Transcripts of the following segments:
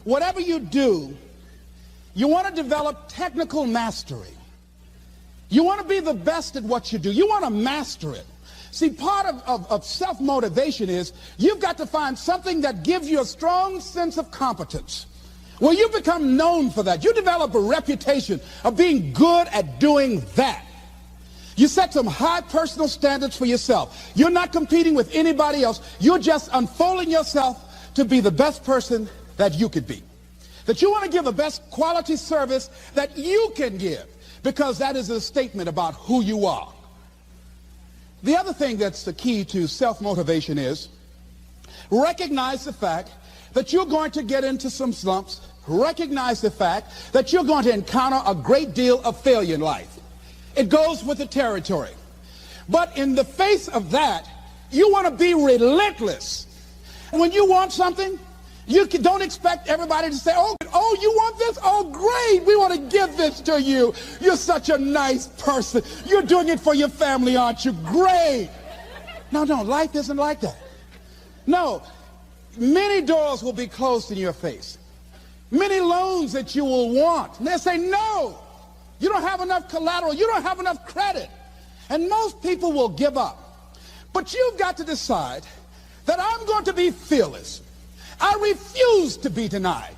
whatever you do, you want to develop technical mastery. You want to be the best at what you do. You want to master it. See, part of self-motivation is you've got to find something that gives you a strong sense of competence. Well, you become known for that. You develop a reputation of being good at doing that. You set some high personal standards for yourself. You're not competing with anybody else. You're just unfolding yourself to be the best person that you could be. That you want to give the best quality service that you can give, because that is a statement about who you are. The other thing that's the key to self-motivation is recognize the fact that you're going to get into some slumps. Recognize the fact that you're going to encounter a great deal of failure in life. It goes with the territory. But in the face of that, you want to be relentless. When you want something, you don't expect everybody to say, oh, you want this? Oh, great. We want to give this to you. You're such a nice person. You're doing it for your family, aren't you? Great. No, life isn't like that. No, many doors will be closed in your face. Many loans that you will want. And they'll say, no, you don't have enough collateral. You don't have enough credit. And most people will give up. But you've got to decide that I'm going to be fearless. I refuse to be denied.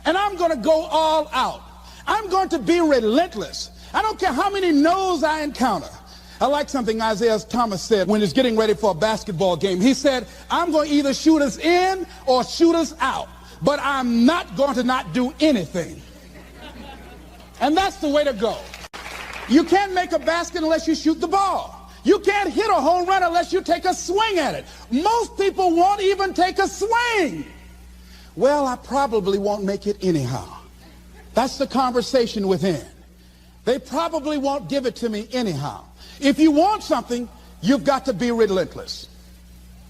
And I'm going to go all out. I'm going to be relentless. I don't care how many no's I encounter. I like something Isaiah Thomas said when he's getting ready for a basketball game. He said, I'm going to either shoot us in or shoot us out, but I'm not going to not do anything. And that's the way to go. You can't make a basket unless you shoot the ball. You can't hit a home run unless you take a swing at it. Most people won't even take a swing. Well, I probably won't make it anyhow. That's the conversation within. They probably won't give it to me anyhow. If you want something, you've got to be relentless.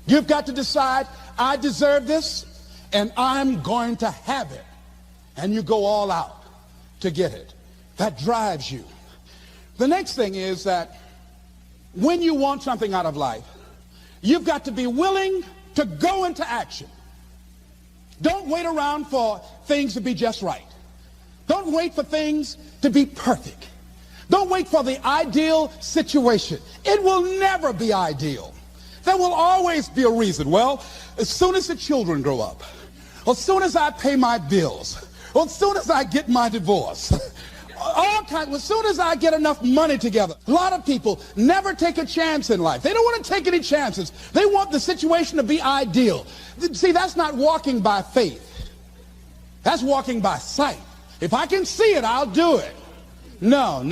You've got to decide, I deserve this, and I'm going to have it. And you go all out to get it. That drives you. The next thing is that when you want something out of life, you've got to be willing to go into action. Don't wait around for things to be just right. Don't wait for things to be perfect. Don't wait for the ideal situation. It will never be ideal. There will always be a reason. Well, as soon as the children grow up, or as soon as I pay my bills, or as soon as I get my divorce, as soon as I get enough money together. A lot of people never take a chance in life. They don't want to take any chances. They want the situation to be ideal. See, that's not walking by faith. That's walking by sight. If I can see it, I'll do it. No.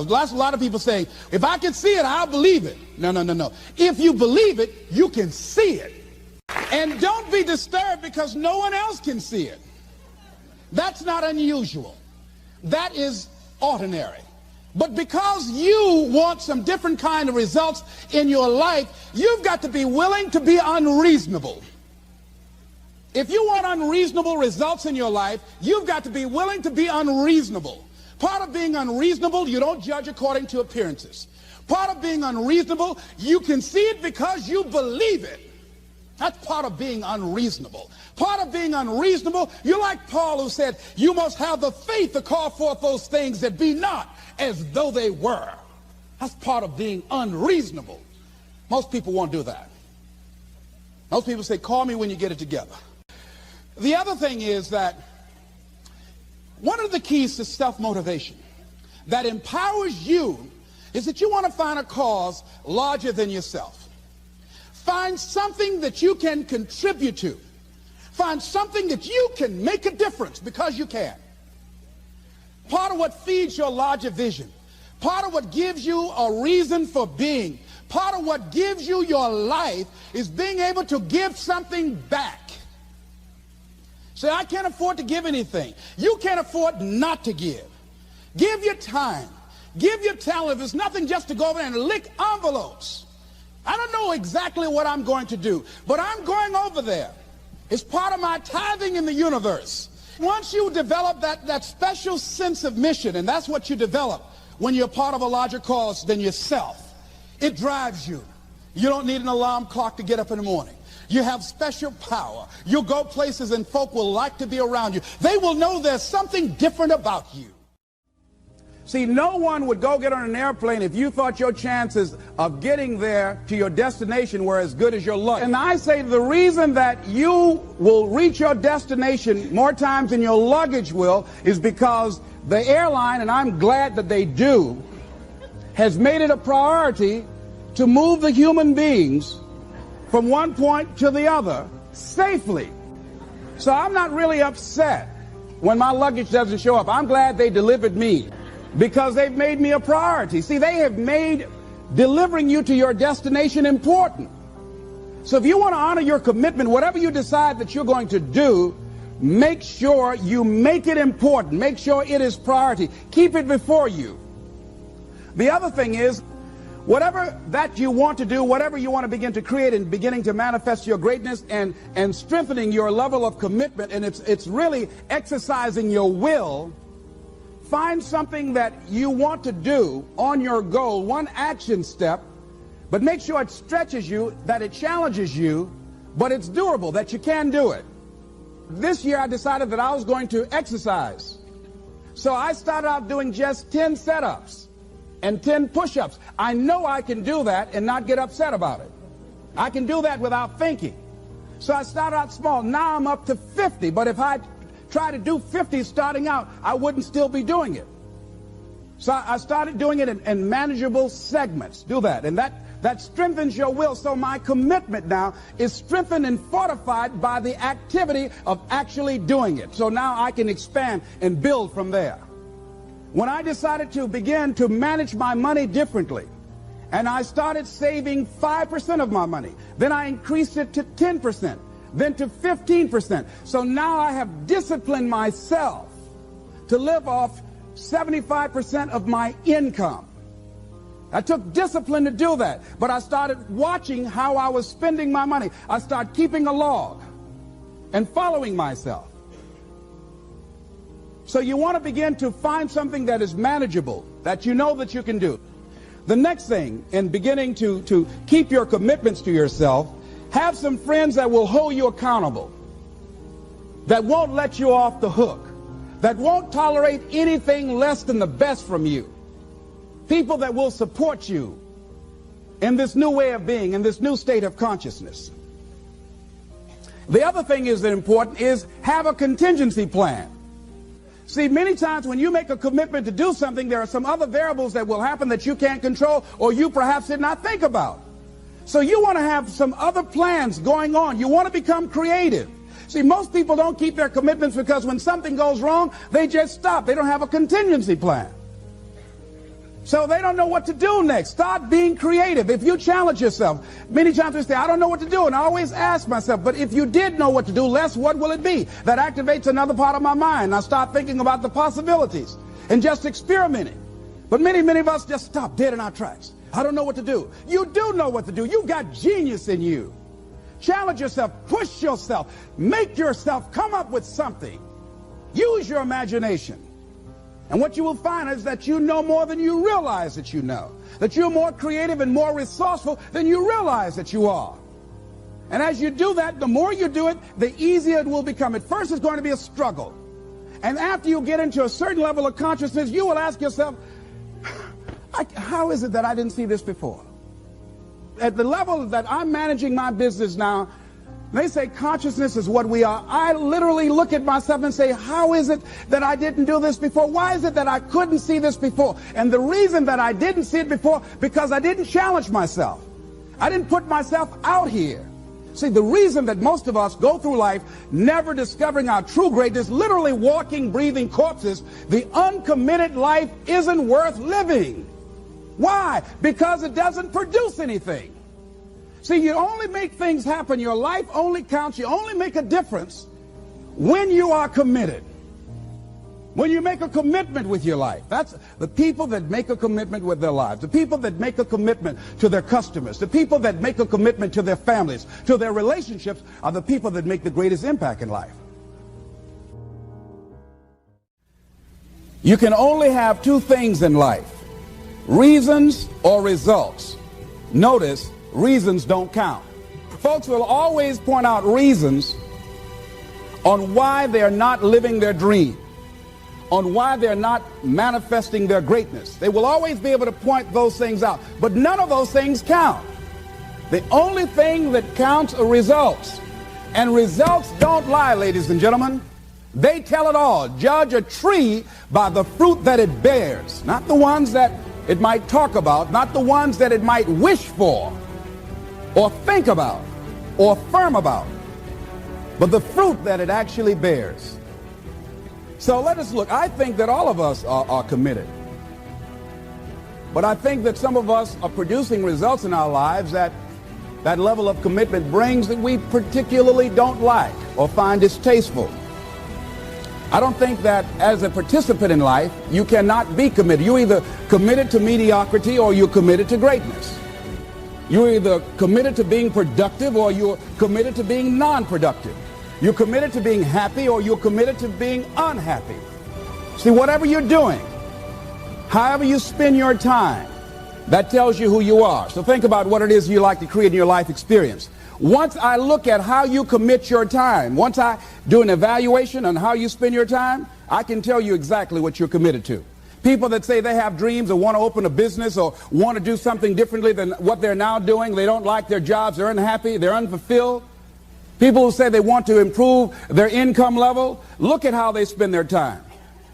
That's a lot of people saying, if I can see it, I'll believe it. No. If you believe it, you can see it. And don't be disturbed because no one else can see it. That's not unusual. That is ordinary. But because you want some different kind of results in your life, you've got to be willing to be unreasonable. If you want unreasonable results in your life, you've got to be willing to be unreasonable. Part of being unreasonable, you don't judge according to appearances. Part of being unreasonable, you can see it because you believe it. That's part of being unreasonable. Part of being unreasonable, you're like Paul who said, you must have the faith to call forth those things that be not as though they were. That's part of being unreasonable. Most people won't do that. Most people say, call me when you get it together. The other thing is that one of the keys to self-motivation that empowers you is that you want to find a cause larger than yourself. Find something that you can contribute to. Find something that you can make a difference because you can. Part of what feeds your larger vision, part of what gives you a reason for being, part of what gives you your life is being able to give something back. Say, I can't afford to give anything. You can't afford not to give. Give your time. Give your talent. If it's nothing just to go over there and lick envelopes. I don't know exactly what I'm going to do, but I'm going over there. It's part of my tithing in the universe. Once you develop that special sense of mission, and that's what you develop when you're part of a larger cause than yourself, it drives you. You don't need an alarm clock to get up in the morning. You have special power. You'll go places and folk will like to be around you. They will know there's something different about you. See, no one would go get on an airplane if you thought your chances of getting there to your destination were as good as your luck. And I say the reason that you will reach your destination more times than your luggage will is because the airline, and I'm glad that they do, has made it a priority to move the human beings from one point to the other safely. So I'm not really upset when my luggage doesn't show up. I'm glad they delivered me, because they've made me a priority. See, they have made delivering you to your destination important. So if you want to honor your commitment, whatever you decide that you're going to do, make sure you make it important. Make sure it is priority. Keep it before you. The other thing is, whatever that you want to do, whatever you want to begin to create and beginning to manifest your greatness and strengthening your level of commitment, and it's really exercising your will. Find something that you want to do on your goal, one action step, but make sure it stretches you, that it challenges you, but it's doable, that you can do it. This year I decided that I was going to exercise. So I started out doing just 10 setups and 10 push-ups. I know I can do that and not get upset about it. I can do that without thinking. So I started out small. Now I'm up to 50, but if I try to do 50 starting out, I wouldn't still be doing it. So I started doing it in manageable segments. Do that, and that strengthens your will. So my commitment now is strengthened and fortified by the activity of actually doing it. So now I can expand and build from there. When I decided to begin to manage my money differently, and I started saving 5% of my money, then I increased it to 10%. Then to 15%. So now I have disciplined myself to live off 75% of my income. I took discipline to do that, but I started watching how I was spending my money. I started keeping a log and following myself. So you want to begin to find something that is manageable, that you know that you can do. The next thing in beginning to keep your commitments to yourself, have some friends that will hold you accountable, that won't let you off the hook, that won't tolerate anything less than the best from you. People that will support you in this new way of being, in this new state of consciousness. The other thing is that important is have a contingency plan. See, many times when you make a commitment to do something, there are some other variables that will happen that you can't control or you perhaps did not think about. So you want to have some other plans going on. You want to become creative. See, most people don't keep their commitments because when something goes wrong, they just stop. They don't have a contingency plan. So they don't know what to do next. Start being creative. If you challenge yourself, many times we say, I don't know what to do. And I always ask myself, but if you did know what to do, Les, what will it be? That activates another part of my mind. I start thinking about the possibilities and just experimenting. But many of us just stop dead in our tracks. I don't know what to do. You do know what to do. You've got genius in you. Challenge yourself. Push yourself. Make yourself come up with something. Use your imagination. And what you will find is that you know more than you realize that you know. That you're more creative and more resourceful than you realize that you are. And as you do that, the more you do it, the easier it will become. At first, it's going to be a struggle. And after you get into a certain level of consciousness, you will ask yourself, how is it that I didn't see this before? At the level that I'm managing my business now, they say consciousness is what we are. I literally look at myself and say, how is it that I didn't do this before? Why is it that I couldn't see this before? And the reason that I didn't see it before, because I didn't challenge myself. I didn't put myself out here. See, the reason that most of us go through life never discovering our true greatness, literally walking, breathing corpses, the uncommitted life isn't worth living. Why? Because it doesn't produce anything. See, you only make things happen. Your life only counts. You only make a difference when you are committed. When you make a commitment with your life. That's the people that make a commitment with their lives. The people that make a commitment to their customers. The people that make a commitment to their families, to their relationships, are the people that make the greatest impact in life. You can only have two things in life: reasons or results. Notice, reasons don't count. Folks will always point out reasons on why they are not living their dream, on why they're not manifesting their greatness. They will always be able to point those things out, but none of those things count. The only thing that counts are results. And results don't lie, ladies and gentlemen. They tell it all. Judge a tree by the fruit that it bears, not the ones that it might talk about, not the ones that it might wish for or think about or affirm about, but the fruit that it actually bears. So let us look. I think that all of us are committed. But I think that some of us are producing results in our lives that level of commitment brings that we particularly don't like or find distasteful. I don't think that as a participant in life, you cannot be committed. You're either committed to mediocrity or you're committed to greatness. You're either committed to being productive or you're committed to being non-productive. You're committed to being happy or you're committed to being unhappy. See, whatever you're doing, however you spend your time, that tells you who you are. So think about what it is you like to create in your life experience. Once I look at how you commit your time, once I do an evaluation on how you spend your time, I can tell you exactly what you're committed to. People that say they have dreams or want to open a business or want to do something differently than what they're now doing, they don't like their jobs, they're unhappy, they're unfulfilled. People who say they want to improve their income level, look at how they spend their time.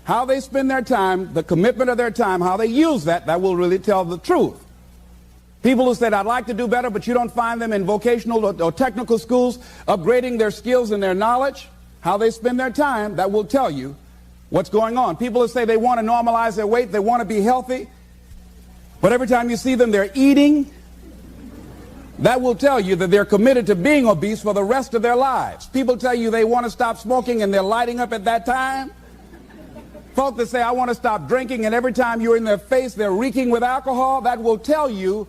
How they spend their time, the commitment of their time, how they use that will really tell the truth. People who said, I'd like to do better, but you don't find them in vocational or technical schools upgrading their skills and their knowledge, how they spend their time, that will tell you what's going on. People who say they want to normalize their weight, they want to be healthy, but every time you see them, they're eating, that will tell you that they're committed to being obese for the rest of their lives. People tell you they want to stop smoking and they're lighting up at that time. Folk that say, I want to stop drinking, and every time you're in their face, they're reeking with alcohol, that will tell you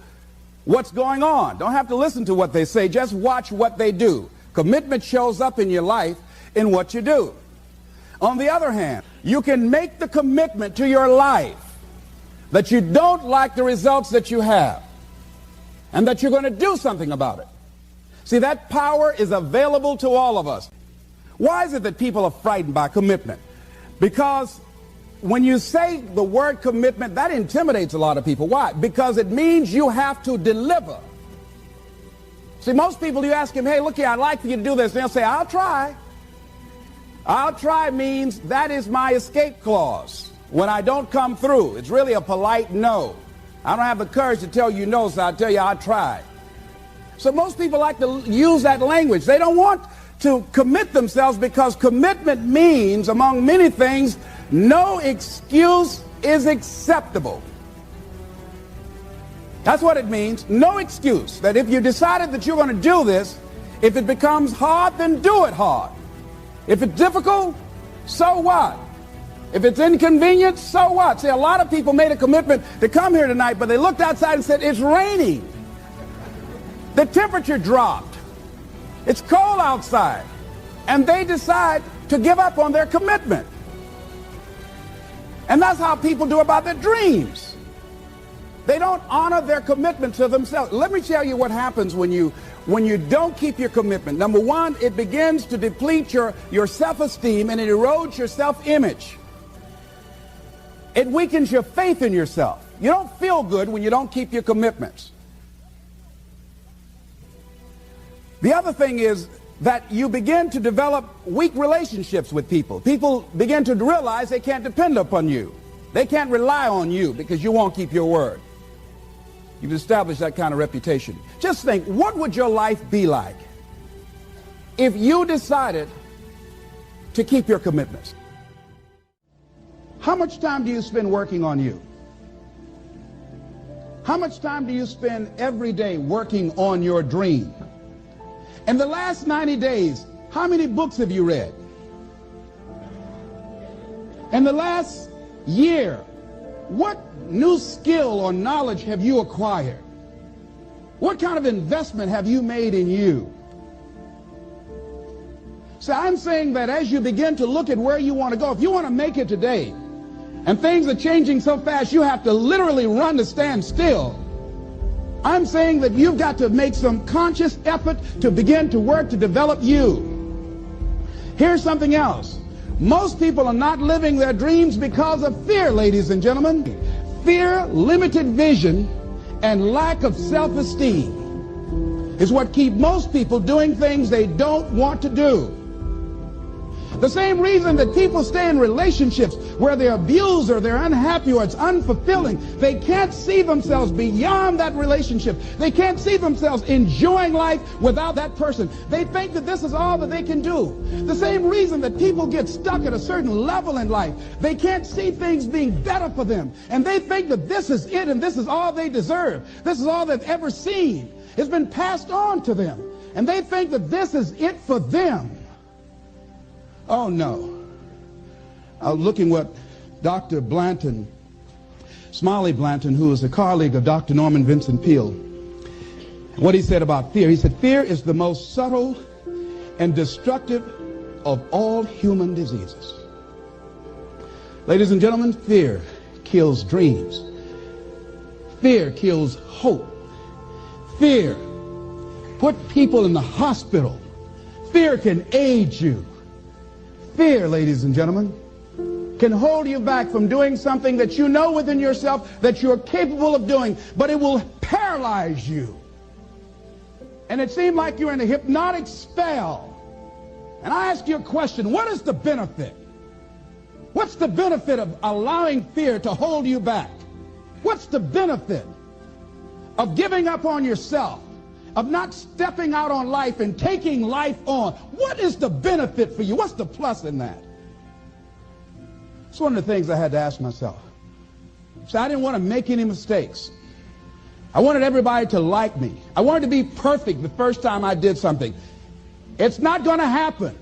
what's going on. Don't have to listen to what they say, just watch what they do. Commitment shows up in your life in what you do. On the other hand, you can make the commitment to your life that you don't like the results that you have and that you're going to do something about it. See, that power is available to all of us. Why is it that people are frightened by commitment? Because when you say the word commitment, that intimidates a lot of people. Why? Because it means you have to deliver. See, most people, you ask them, hey, look here, I'd like for you to do this. And they'll say, I'll try. I'll try means that is my escape clause. When I don't come through, it's really a polite no. I don't have the courage to tell you no, so I'll tell you I'll try. So most people like to use that language. They don't want to commit themselves because commitment means, among many things, no excuse is acceptable. That's what it means. No excuse. That if you decided that you're going to do this, if it becomes hard, then do it hard. If it's difficult, so what? If it's inconvenient, so what? See, a lot of people made a commitment to come here tonight, but they looked outside and said, it's raining. The temperature dropped. It's cold outside. And they decide to give up on their commitment. And that's how people do about their dreams. They don't honor their commitment to themselves. Let me tell you what happens when you don't keep your commitment. Number one, it begins to deplete your self-esteem and it erodes your self-image. It weakens your faith in yourself. You don't feel good when you don't keep your commitments. The other thing is that you begin to develop weak relationships with people. People begin to realize they can't depend upon you. They can't rely on you because you won't keep your word. You've established that kind of reputation. Just think, what would your life be like if you decided to keep your commitments? How much time do you spend working on you? How much time do you spend every day working on your dream? In the last 90 days, how many books have you read? In the last year, what new skill or knowledge have you acquired? What kind of investment have you made in you? So I'm saying that as you begin to look at where you want to go, if you want to make it today, and things are changing so fast, you have to literally run to stand still I'm saying that you've got to make some conscious effort to begin to work to develop you. Here's something else. Most people are not living their dreams because of fear, ladies and gentlemen. Fear, limited vision, and lack of self-esteem is what keep most people doing things they don't want to do. The same reason that people stay in relationships where they're abused or they're unhappy or it's unfulfilling, they can't see themselves beyond that relationship. They can't see themselves enjoying life without that person. They think that this is all that they can do. The same reason that people get stuck at a certain level in life. They can't see things being better for them. And they think that this is it and this is all they deserve. This is all they've ever seen. It's been passed on to them. And they think that this is it for them. Oh, no. I was looking what Dr. Blanton, Smiley Blanton, who is a colleague of Dr. Norman Vincent Peale, what he said about fear. He said, fear is the most subtle and destructive of all human diseases. Ladies and gentlemen, fear kills dreams. Fear kills hope. Fear put people in the hospital. Fear can age you. Fear, ladies and gentlemen, can hold you back from doing something that you know within yourself that you're capable of doing, but it will paralyze you. And it seemed like you're in a hypnotic spell. And I ask you a question, what is the benefit? What's the benefit of allowing fear to hold you back? What's the benefit of giving up on yourself? Of not stepping out on life and taking life on? What is the benefit for you? What's the plus in that? It's one of the things I had to ask myself. So I didn't want to make any mistakes. I wanted everybody to like me. I wanted to be perfect the first time I did something. It's not going to happen.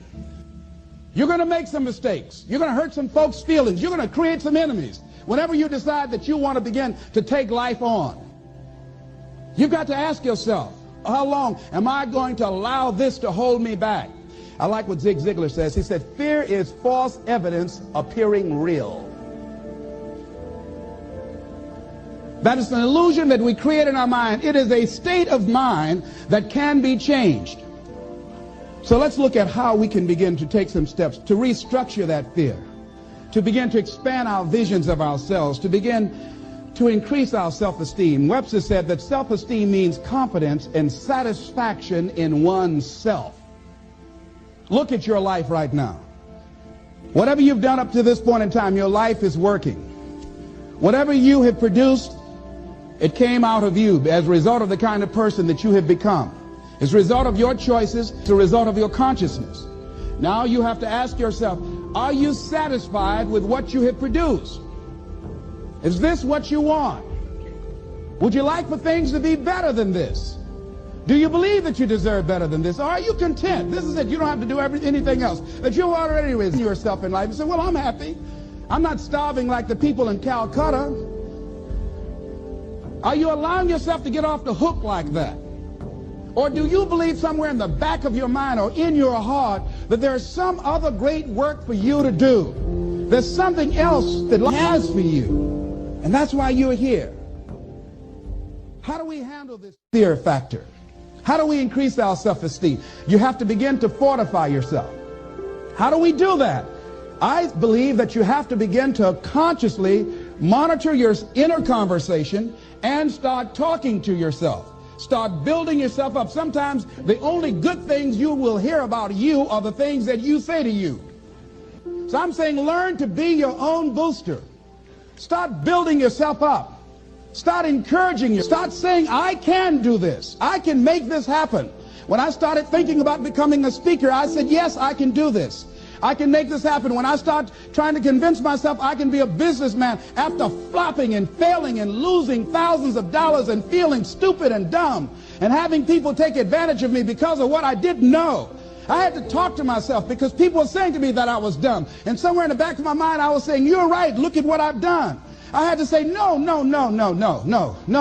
You're going to make some mistakes. You're going to hurt some folks' feelings. You're going to create some enemies whenever you decide that you want to begin to take life on. You've got to ask yourself, how long am I going to allow this to hold me back? I like what Zig Ziglar says. He said, fear is false evidence appearing real. That is an illusion that we create in our mind. It is a state of mind that can be changed. So let's look at how we can begin to take some steps to restructure that fear, to begin to expand our visions of ourselves, to begin to increase our self-esteem. Webster said that self-esteem means confidence and satisfaction in oneself. Look at your life right now. Whatever you've done up to this point in time, your life is working. Whatever you have produced, it came out of you as a result of the kind of person that you have become. It's a result of your choices. It's a result of your consciousness. Now you have to ask yourself, are you satisfied with what you have produced? Is this what you want? Would you like for things to be better than this? Do you believe that you deserve better than this? Or are you content? This is it. You don't have to do anything else. That you've already raised yourself in life and say, well, I'm happy. I'm not starving like the people in Calcutta. Are you allowing yourself to get off the hook like that? Or do you believe somewhere in the back of your mind or in your heart that there's some other great work for you to do? There's something else that life has for you. And that's why you're here. How do we handle this fear factor? How do we increase our self-esteem? You have to begin to fortify yourself. How do we do that? I believe that you have to begin to consciously monitor your inner conversation and start talking to yourself. Start building yourself up. Sometimes the only good things you will hear about you are the things that you say to you. So I'm saying learn to be your own booster. Start building yourself up. Start encouraging you. Start saying, I can do this. I can make this happen. When I started thinking about becoming a speaker, I said, yes, I can do this. I can make this happen. When I start trying to convince myself I can be a businessman after flopping and failing and losing thousands of dollars and feeling stupid and dumb and having people take advantage of me because of what I didn't know, I had to talk to myself because people were saying to me that I was dumb. And somewhere in the back of my mind, I was saying, you're right. Look at what I've done. I had to say, no,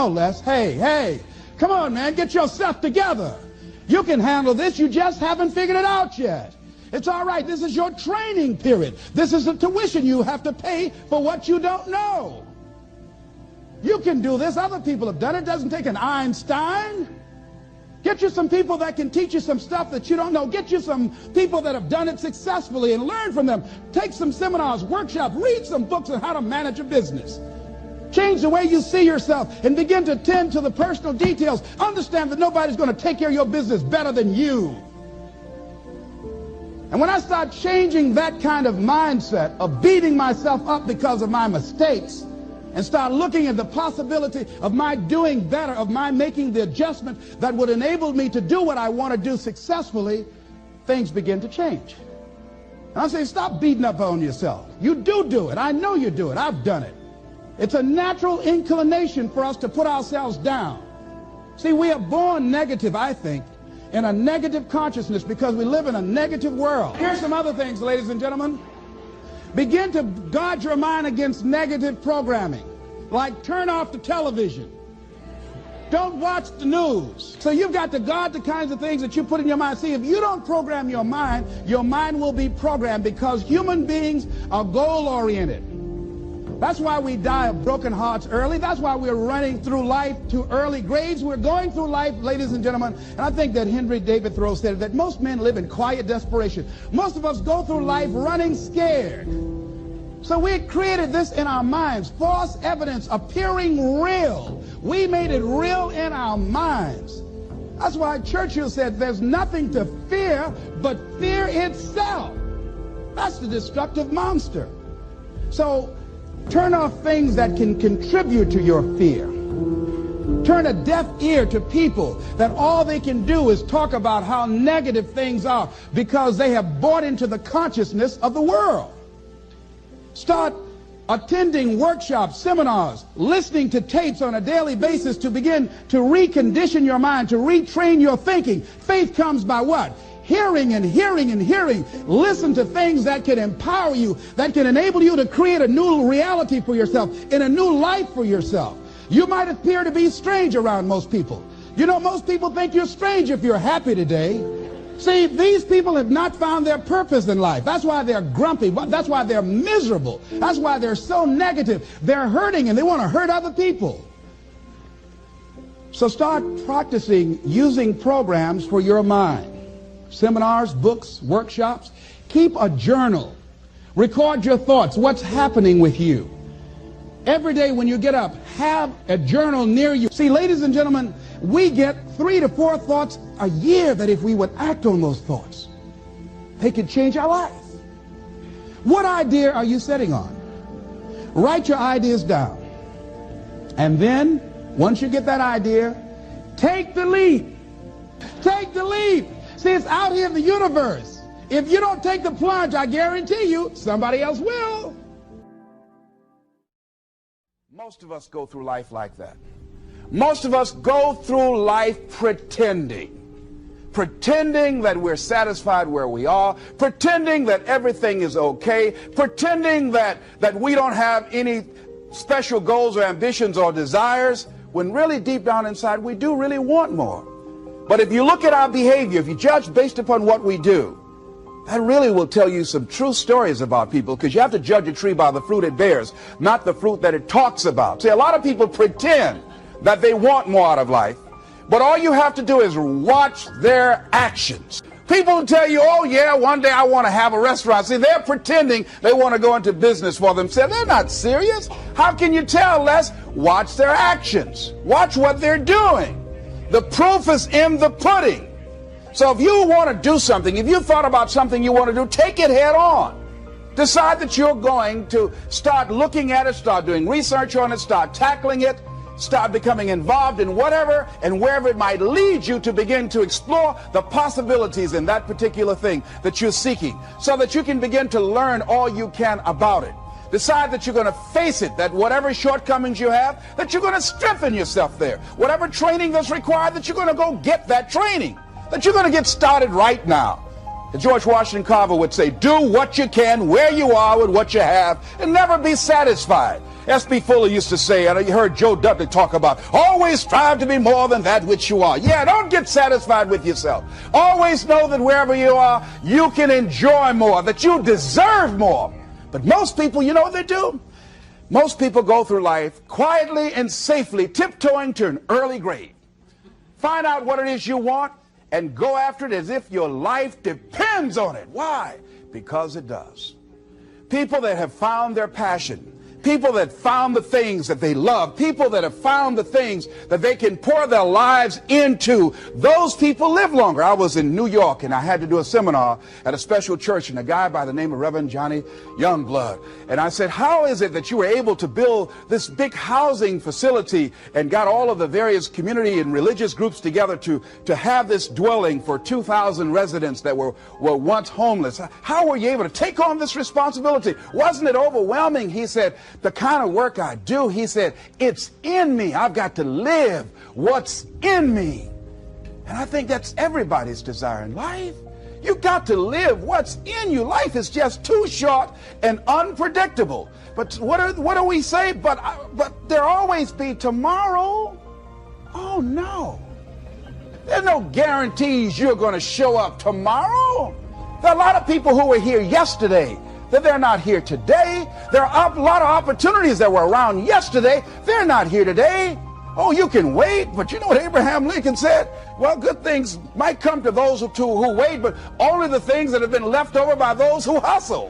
Les. Hey, come on, man. Get yourself together. You can handle this. You just haven't figured it out yet. It's all right. This is your training period. This is the tuition you have to pay for what you don't know. You can do this. Other people have done it. It doesn't take an Einstein. Get you some people that can teach you some stuff that you don't know. Get you some people that have done it successfully and learn from them. Take some seminars, workshops, read some books on how to manage a business. Change the way you see yourself and begin to tend to the personal details. Understand that nobody's going to take care of your business better than you. And when I start changing that kind of mindset of beating myself up because of my mistakes and start looking at the possibility of my doing better, of my making the adjustment that would enable me to do what I want to do successfully, things begin to change. And I say, stop beating up on yourself. You do it. I know you do it. I've done it. It's a natural inclination for us to put ourselves down. See, we are born negative, I think, in a negative consciousness because we live in a negative world. Here's some other things, ladies and gentlemen. Begin to guard your mind against negative programming, like turn off the television. Don't watch the news. So you've got to guard the kinds of things that you put in your mind. See, if you don't program your mind will be programmed, because human beings are goal-oriented. That's why we die of broken hearts early. That's why we're running through life to early grades. We're going through life, ladies and gentlemen, and I think that Henry David Thoreau said that most men live in quiet desperation. Most of us go through life running scared. So we created this in our minds, false evidence appearing real. We made it real in our minds. That's why Churchill said there's nothing to fear but fear itself. That's the destructive monster. So turn off things that can contribute to your fear. Turn a deaf ear to people that all they can do is talk about how negative things are because they have bought into the consciousness of the world. Start attending workshops, seminars, listening to tapes on a daily basis to begin to recondition your mind, to retrain your thinking. Faith comes by what? Hearing and hearing and hearing. Listen to things that can empower you, that can enable you to create a new reality for yourself, and a new life for yourself. You might appear to be strange around most people. You know, most people think you're strange if you're happy today. See, these people have not found their purpose in life. That's why they're grumpy. That's why they're miserable. That's why they're so negative. They're hurting and they want to hurt other people. So start practicing using programs for your mind. Seminars, books, workshops. Keep a journal. Record your thoughts, what's happening with you. Every day when you get up, have a journal near you. See, ladies and gentlemen, we get 3 to 4 thoughts a year that if we would act on those thoughts, they could change our life. What idea are you sitting on? Write your ideas down. And then, once you get that idea, take the leap. Take the leap. See, it's out here in the universe. If you don't take the plunge, I guarantee you, somebody else will. Most of us go through life like that. Most of us go through life pretending that we're satisfied where we are, pretending that everything is okay, pretending that we don't have any special goals or ambitions or desires, when really deep down inside we do really want more. But if you look at our behavior, if you judge based upon what we do, that really will tell you some true stories about people, because you have to judge a tree by the fruit it bears, not the fruit that it talks about. See, a lot of people pretend that they want more out of life, but all you have to do is watch their actions. People tell you, oh yeah, one day I want to have a restaurant. See, they're pretending they want to go into business for themselves. They're not serious. How can you tell, Les? Watch their actions. Watch what they're doing. The proof is in the pudding. So if you want to do something, if you thought about something you want to do, take it head on. Decide that you're going to start looking at it, start doing research on it, start tackling it, start becoming involved in whatever and wherever it might lead you, to begin to explore the possibilities in that particular thing that you're seeking, so that you can begin to learn all you can about it. Decide that you're going to face it, that whatever shortcomings you have, that you're going to strengthen yourself there. Whatever training that's required, that you're going to go get that training, that you're going to get started right now. George Washington Carver would say, do what you can where you are with what you have, and never be satisfied. S.B. Fuller used to say, and you heard Joe Dudley talk about, always strive to be more than that which you are. Yeah, don't get satisfied with yourself. Always know that wherever you are, you can enjoy more, that you deserve more. But most people, you know what they do? Most people go through life quietly and safely tiptoeing to an early grave. Find out what it is you want and go after it as if your life depends on it. Why? Because it does. People that have found their passion, people that found the things that they love, people that have found the things that they can pour their lives into, those people live longer. I was in New York and I had to do a seminar at a special church, and a guy by the name of Reverend Johnny Youngblood. And I said, how is it that you were able to build this big housing facility and got all of the various community and religious groups together to have this dwelling for 2,000 residents that were once homeless? How were you able to take on this responsibility? Wasn't it overwhelming? He said, the kind of work I do, he said, it's in me. I've got to live what's in me. And I think that's everybody's desire in life. You've got to live what's in you. Life is just too short and unpredictable. But what do we say? But there'll always be tomorrow. Oh, no. There's no guarantees you're going to show up tomorrow. There are a lot of people who were here yesterday that they're not here today. There are a lot of opportunities that were around yesterday. They're not here today. Oh, you can wait, but you know what Abraham Lincoln said? Well, good things might come to those who wait, but only the things that have been left over by those who hustle.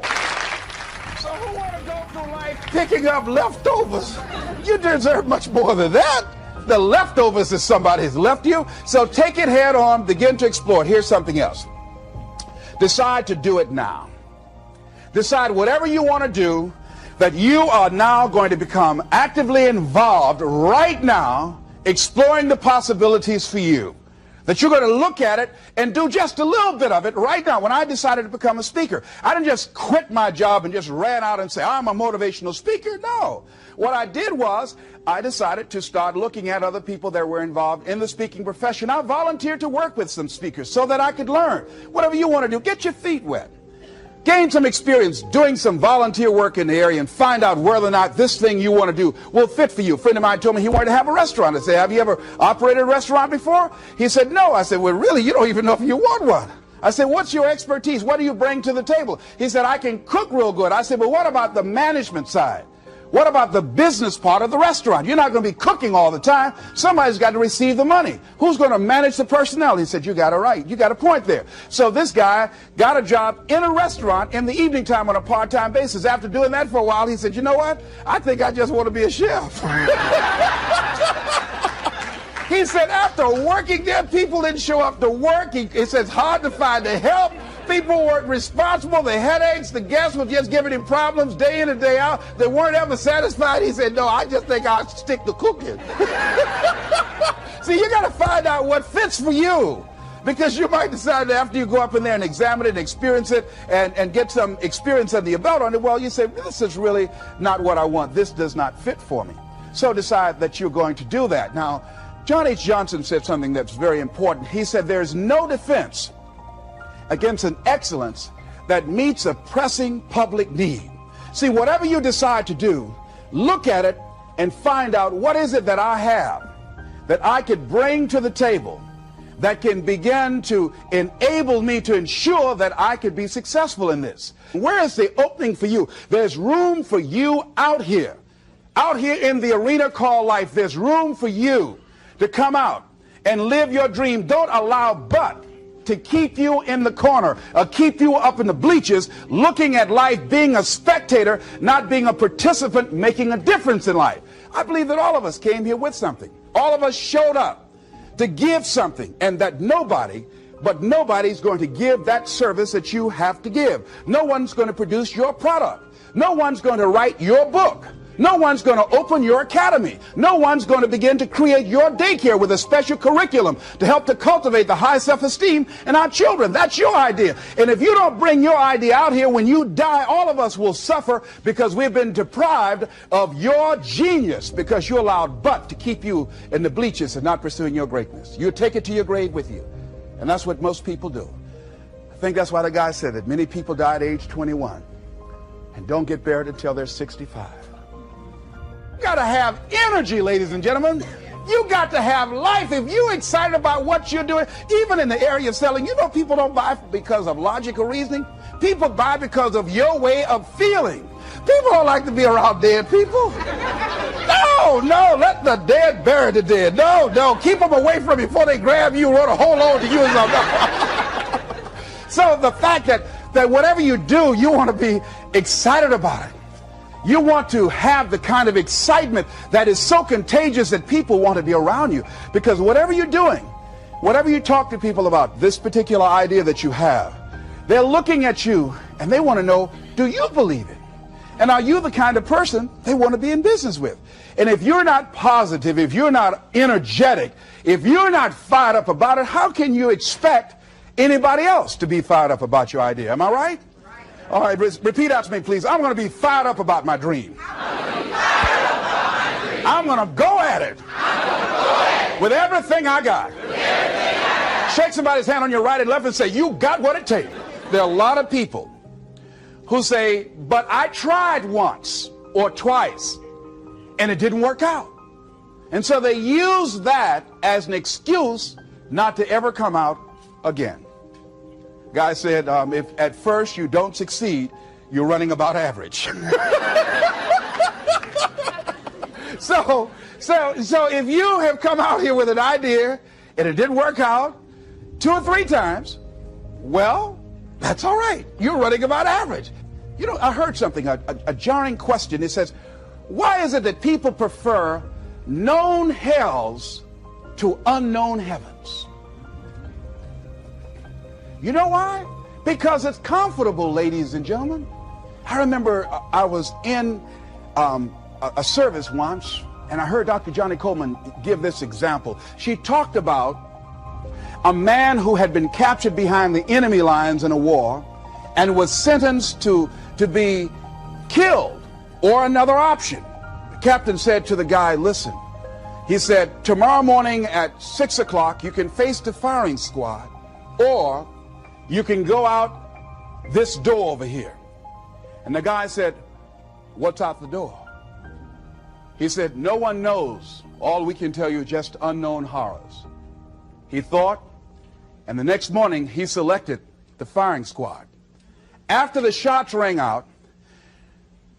So who want to go through life picking up leftovers? You deserve much more than that. The leftovers is somebody has left you. So take it head on, begin to explore it. Here's something else. Decide to do it now. Decide whatever you want to do, that you are now going to become actively involved right now, exploring the possibilities for you. That you're going to look at it and do just a little bit of it right now. When I decided to become a speaker, I didn't just quit my job and just ran out and say, I'm a motivational speaker. No. What I did was I decided to start looking at other people that were involved in the speaking profession. I volunteered to work with some speakers so that I could learn. Whatever you want to do, get your feet wet. Gain some experience doing some volunteer work in the area and find out whether or not this thing you want to do will fit for you. A friend of mine told me he wanted to have a restaurant. I said, have you ever operated a restaurant before? He said, no. I said, well, really, you don't even know if you want one. I said, what's your expertise? What do you bring to the table? He said, I can cook real good. I said, well, what about the management side? What about the business part of the restaurant? You're not going to be cooking all the time. Somebody's got to receive the money. Who's going to manage the personnel? He said, you got it right. You got a point there. So this guy got a job in a restaurant in the evening time on a part-time basis. After doing that for a while, he said, you know what? I think I just want to be a chef. He said, after working there, people didn't show up to work. He said, it's hard to find the help. People weren't responsible. The headaches, the guests were just giving him problems day in and day out. They weren't ever satisfied. He said, no, I just think I'll stick to cooking. See, you got to find out what fits for you. Because you might decide that after you go up in there and examine it and experience it and get some experience under your belt on it, well, you say, this is really not what I want. This does not fit for me. So decide that you're going to do that. Now, John H. Johnson said something that's very important. He said, there's no defense against an excellence that meets a pressing public need. See, whatever you decide to do, look at it and find out what is it that I have that I could bring to the table that can begin to enable me to ensure that I could be successful in this. Where is the opening for you? There's room for you out here in the arena called life. There's room for you to come out and live your dream. Don't allow but to keep you in the corner, keep you up in the bleachers, looking at life, being a spectator, not being a participant, making a difference in life. I believe that all of us came here with something. All of us showed up to give something, and that nobody's going to give that service that you have to give. No one's going to produce your product. No one's going to write your book. No one's going to open your academy. No one's going to begin to create your daycare with a special curriculum to help to cultivate the high self-esteem in our children. That's your idea. And if you don't bring your idea out here, when you die, all of us will suffer because we've been deprived of your genius because you allowed but to keep you in the bleachers and not pursuing your greatness. You take it to your grave with you. And that's what most people do. I think that's why the guy said that many people die at age 21 and don't get buried until they're 65. You got to have energy, ladies and gentlemen. You got to have life. If you're excited about what you're doing, even in the area of selling, you know people don't buy because of logical reasoning. People buy because of your way of feeling. People don't like to be around dead people. No, let the dead bury the dead. No, keep them away from you before they grab you and want to hold on to you or something. So the fact that whatever you do, you want to be excited about it. You want to have the kind of excitement that is so contagious that people want to be around you. Because whatever you're doing, whatever you talk to people about, this particular idea that you have, they're looking at you and they want to know, do you believe it? And are you the kind of person they want to be in business with? And if you're not positive, if you're not energetic, if you're not fired up about it, how can you expect anybody else to be fired up about your idea? Am I right? All right, repeat after me, please. I'm going to be fired up about my dream. I'm going to go at it with everything I got. Shake somebody's hand on your right and left and say, you got what it takes. There are a lot of people who say, but I tried once or twice and it didn't work out. And so they use that as an excuse not to ever come out again. Guy said, if at first you don't succeed, you're running about average. So if you have come out here with an idea and it didn't work out 2 or 3 times, well, that's all right. You're running about average. You know, I heard something, a jarring question. It says, why is it that people prefer known hells to unknown heavens? You know why? Because it's comfortable, ladies and gentlemen. I remember I was in a service once, and I heard Dr. Johnny Coleman give this example. She talked about a man who had been captured behind the enemy lines in a war and was sentenced to be killed or another option. The captain said to the guy, listen, he said, tomorrow morning at 6 o'clock, you can face the firing squad, or you can go out this door over here. And the guy said, what's out the door? He said, no one knows. All we can tell you is just unknown horrors. He thought, and the next morning he selected the firing squad. After the shots rang out,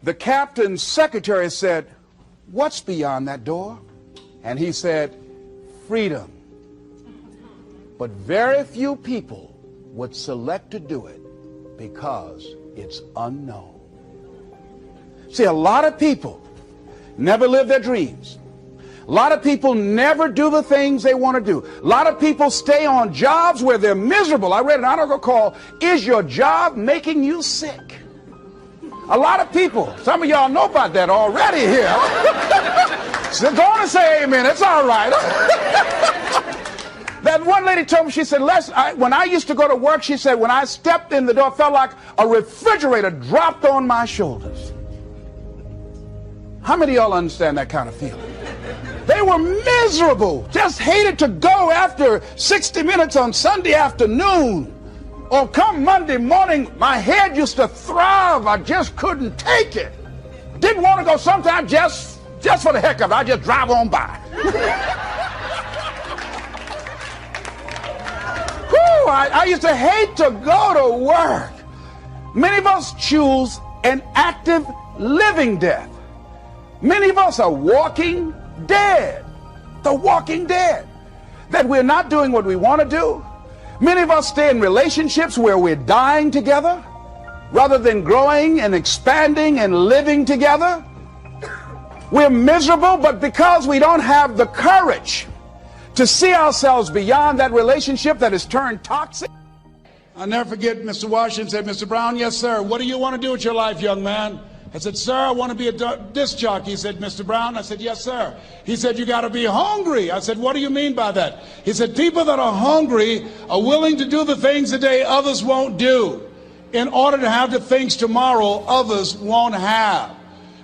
the captain's secretary said, what's beyond that door? And he said, freedom. But very few people would select to do it because it's unknown. See, a lot of people never live their dreams. A lot of people never do the things they want to do. A lot of people stay on jobs where they're miserable. I read an article called, Is Your Job Making You Sick? A lot of people, some of y'all know about that already here. So go on and say amen, it's all right. That one lady told me, she said, when I used to go to work, she said, when I stepped in the door, it felt like a refrigerator dropped on my shoulders. How many of y'all understand that kind of feeling? They were miserable, just hated to go after 60 minutes on Sunday afternoon. Or come Monday morning, my head used to throb. I just couldn't take it. Didn't want to go sometimes just for the heck of it. I just drive on by. I used to hate to go to work. Many of us choose an active living death. Many of us are walking dead. The walking dead. That we're not doing what we want to do. Many of us stay in relationships where we're dying together rather than growing and expanding and living together. We're miserable, but because we don't have the courage to see ourselves beyond that relationship that has turned toxic. I'll never forget Mr. Washington said, Mr. Brown, yes, sir. What do you want to do with your life, young man? I said, sir, I want to be a disc jockey. He said, Mr. Brown? I said, yes, sir. He said, you got to be hungry. I said, what do you mean by that? He said, people that are hungry are willing to do the things today others won't do in order to have the things tomorrow others won't have.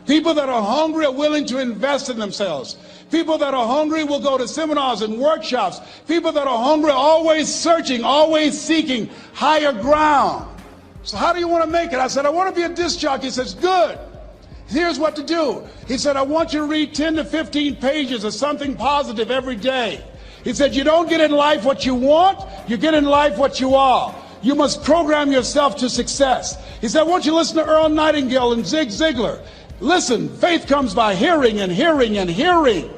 People that are hungry are willing to invest in themselves. People that are hungry will go to seminars and workshops. People that are hungry are always searching, always seeking higher ground. So how do you want to make it? I said, I want to be a disc jockey. He says, good. Here's what to do. He said, I want you to read 10 to 15 pages of something positive every day. He said, you don't get in life what you want, you get in life what you are. you must program yourself to success. He said, I want you to listen to Earl Nightingale and Zig Ziglar. Listen, faith comes by hearing and hearing and hearing.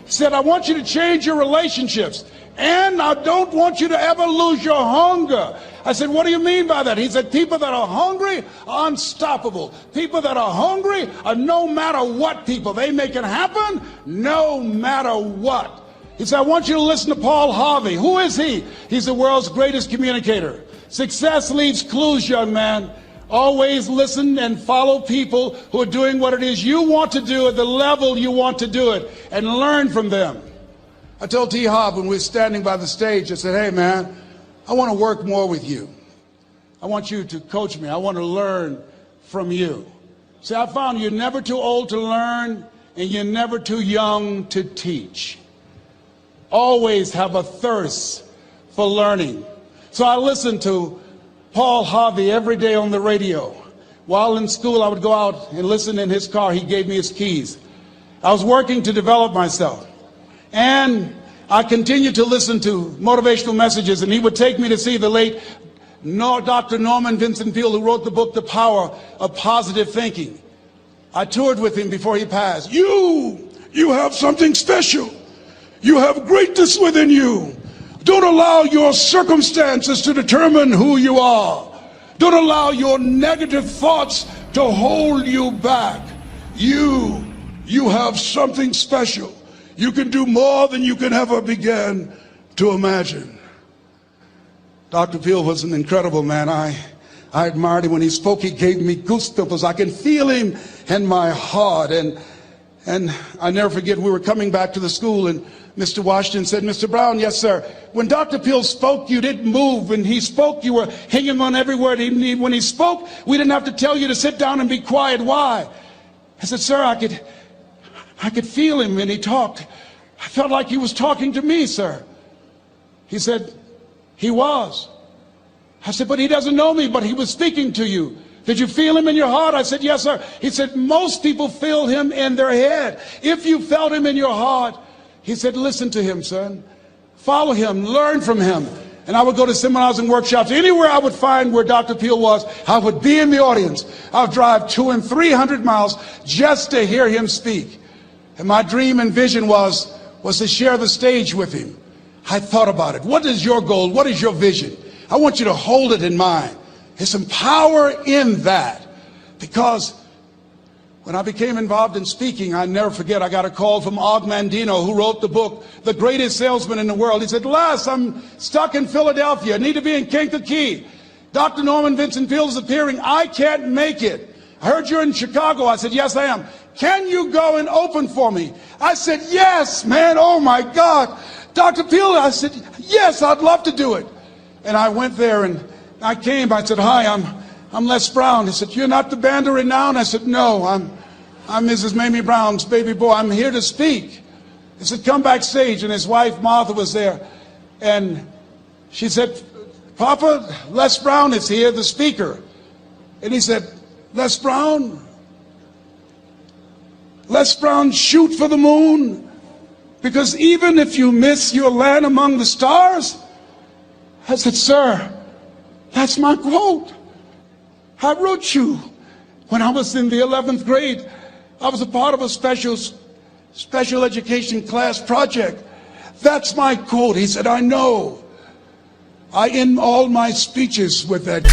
He said, I want you to change your relationships. And I don't want you to ever lose your hunger. I said, what do you mean by that? He said, people that are hungry are unstoppable. People that are hungry are no matter what people. They make it happen no matter what. He said, I want you to listen to Paul Harvey. Who is he? He's the world's greatest communicator. Success leaves clues, young man. Always listen and follow people who are doing what it is you want to do at the level you want to do it, and learn from them. I told T. Hobb when we were standing by the stage, I said, hey man, I want to work more with you. I want you to coach me. I want to learn from you. See, I found you're never too old to learn and you're never too young to teach. Always have a thirst for learning. So I listened to Paul Harvey every day on the radio. While in school, I would go out and listen in his car. He gave me his keys. I was working to develop myself. And I continued to listen to motivational messages, and he would take me to see the late Dr. Norman Vincent Peale, who wrote the book, The Power of Positive Thinking. I toured with him before he passed. You have something special. You have greatness within you. Don't allow your circumstances to determine who you are. Don't allow your negative thoughts to hold you back. You have something special. You can do more than you can ever begin to imagine. Dr. Peale was an incredible man. I admired him. When he spoke, he gave me goosebumps. I can feel him in my heart. And I never forget, we were coming back to the school, and Mr. Washington said, Mr. Brown, yes, sir. When Dr. Peale spoke, you didn't move. When he spoke, you were hanging on every word. When he spoke, we didn't have to tell you to sit down and be quiet. Why? I said, sir, I could feel him when he talked. I felt like he was talking to me, sir. He said, he was. I said, but he doesn't know me, but he was speaking to you. Did you feel him in your heart? I said, yes, sir. He said, most people feel him in their head. If you felt him in your heart, he said, listen to him, son. Follow him, learn from him. And I would go to seminars and workshops. Anywhere I would find where Dr. Peale was, I would be in the audience. I would drive 200 and 300 miles just to hear him speak. And my dream and vision was to share the stage with him. I thought about it. What is your goal? What is your vision? I want you to hold it in mind. There's some power in that. Because when I became involved in speaking, I never forget, I got a call from Og Mandino, who wrote the book, The Greatest Salesman in the World. He said, Les, I'm stuck in Philadelphia. I need to be in Kankakee. Dr. Norman Vincent Peale is appearing. I can't make it. I heard you're in Chicago. I said, yes, I am. Can you go and open for me? I said, yes, man. Oh, my God. Dr. Peale, I said, yes, I'd love to do it. And I went there and I came. I said, hi, I'm Les Brown. He said, you're not the band of renown? I said, no, I'm Mrs. Mamie Brown's baby boy. I'm here to speak. He said, come backstage. And his wife, Martha, was there. And she said, Papa, Les Brown is here, the speaker. And he said, Les Brown, shoot for the moon. Because even if you miss your land among the stars. I said, sir, that's my quote. I wrote you when I was in the 11th grade. I was a part of a special education class project. That's my quote. He said, I know. I end all my speeches with that.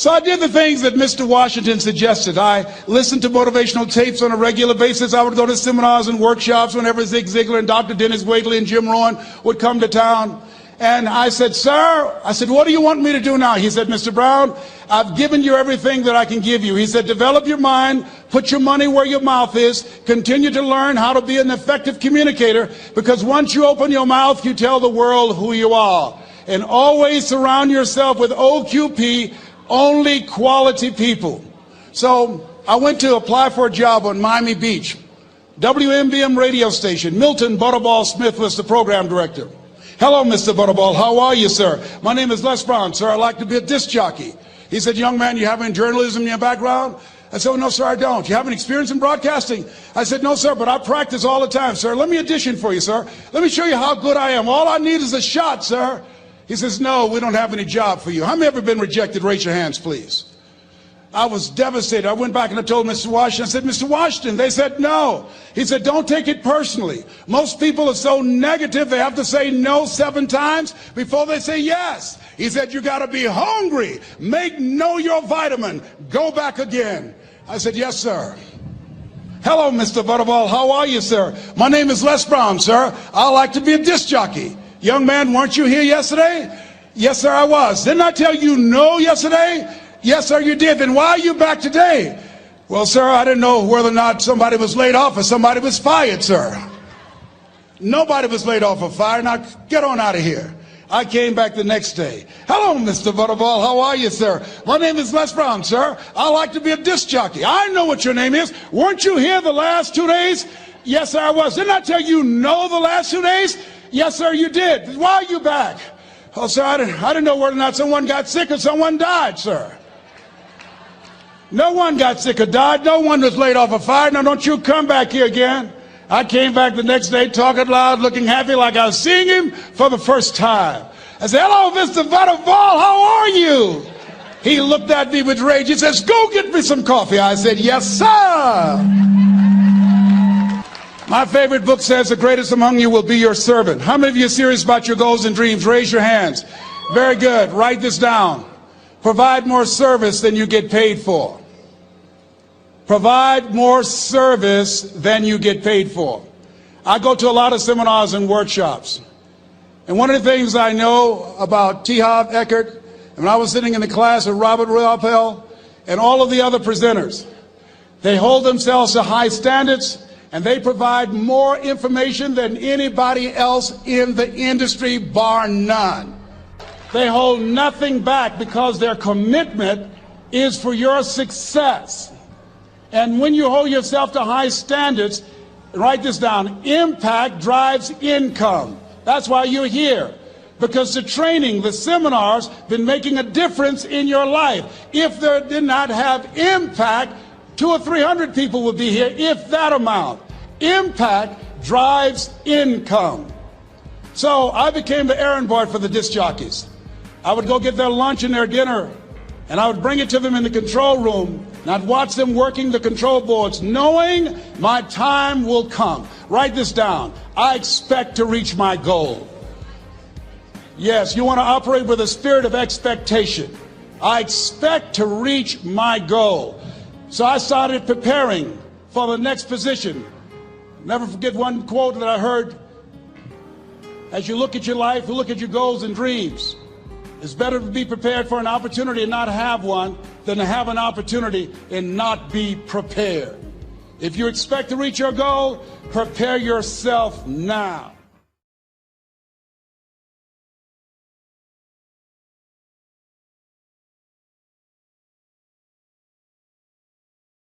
So I did the things that Mr. Washington suggested. I listened to motivational tapes on a regular basis. I would go to seminars and workshops whenever Zig Ziglar and Dr. Dennis Wagley and Jim Rohn would come to town. And I said, sir, what do you want me to do now? He said, Mr. Brown, I've given you everything that I can give you. He said, develop your mind, put your money where your mouth is, continue to learn how to be an effective communicator, because once you open your mouth, you tell the world who you are. And always surround yourself with OQP, only quality people. So I went to apply for a job on Miami Beach. WMBM radio station. Milton Butterball Smith was the program director. Hello, Mr. Butterball. How are you, sir? My name is Les Brown, sir. I'd like to be a disc jockey. He said, young man, you have any journalism in your background? I said, oh, no, sir, I don't. You have any experience in broadcasting? I said, no, sir, but I practice all the time, sir. Let me audition for you, sir. Let me show you how good I am. All I need is a shot, sir. He says, no, we don't have any job for you. How many ever been rejected? Raise your hands, please. I was devastated. I went back and I told Mr. Washington, I said, Mr. Washington, they said no. He said, don't take it personally. Most people are so negative, they have to say no 7 times before they say yes. He said, you got to be hungry. Know your vitamin. Go back again. I said, yes, sir. Hello, Mr. Butterball. How are you, sir? My name is Les Brown, sir. I like to be a disc jockey. Young man, weren't you here yesterday? Yes, sir, I was. Didn't I tell you no yesterday? Yes, sir, you did. Then why are you back today? Well, sir, I didn't know whether or not somebody was laid off or somebody was fired, sir. Nobody was laid off or fired. Now, get on out of here. I came back the next day. Hello, Mr. Butterball. How are you, sir? My name is Les Brown, sir. I like to be a disc jockey. I know what your name is. Weren't you here the last 2 days? Yes, sir, I was. Didn't I tell you no the last 2 days? Yes, sir, you did. Why are you back? Oh, sir, I didn't know whether or not someone got sick or someone died, sir. No one got sick or died. No one was laid off or fired. Now, don't you come back here again. I came back the next day talking loud, looking happy like I was seeing him for the first time. I said, hello, Mr. Butterball, how are you? He looked at me with rage. He says, go get me some coffee. I said, yes, sir. My favorite book says, the greatest among you will be your servant. How many of you are serious about your goals and dreams? Raise your hands. Very good. Write this down. Provide more service than you get paid for. Provide more service than you get paid for. I go to a lot of seminars and workshops. And one of the things I know about T. Harv Eckert, and when I was sitting in the class with Robert Ruppel and all of the other presenters, they hold themselves to high standards, and they provide more information than anybody else in the industry, bar none. They hold nothing back because their commitment is for your success. And when you hold yourself to high standards, write this down, impact drives income. That's why you're here. Because the training, the seminars, been making a difference in your life. If they did not have impact, 200 or 300 people would be here, if that amount. Impact drives income. So I became the errand boy for the disc jockeys. I would go get their lunch and their dinner, and I would bring it to them in the control room, and I'd watch them working the control boards, knowing my time will come. Write this down. I expect to reach my goal. Yes, you want to operate with a spirit of expectation. I expect to reach my goal. So I started preparing for the next position. Never forget one quote that I heard. As you look at your life, you look at your goals and dreams. It's better to be prepared for an opportunity and not have one than to have an opportunity and not be prepared. If you expect to reach your goal, prepare yourself now.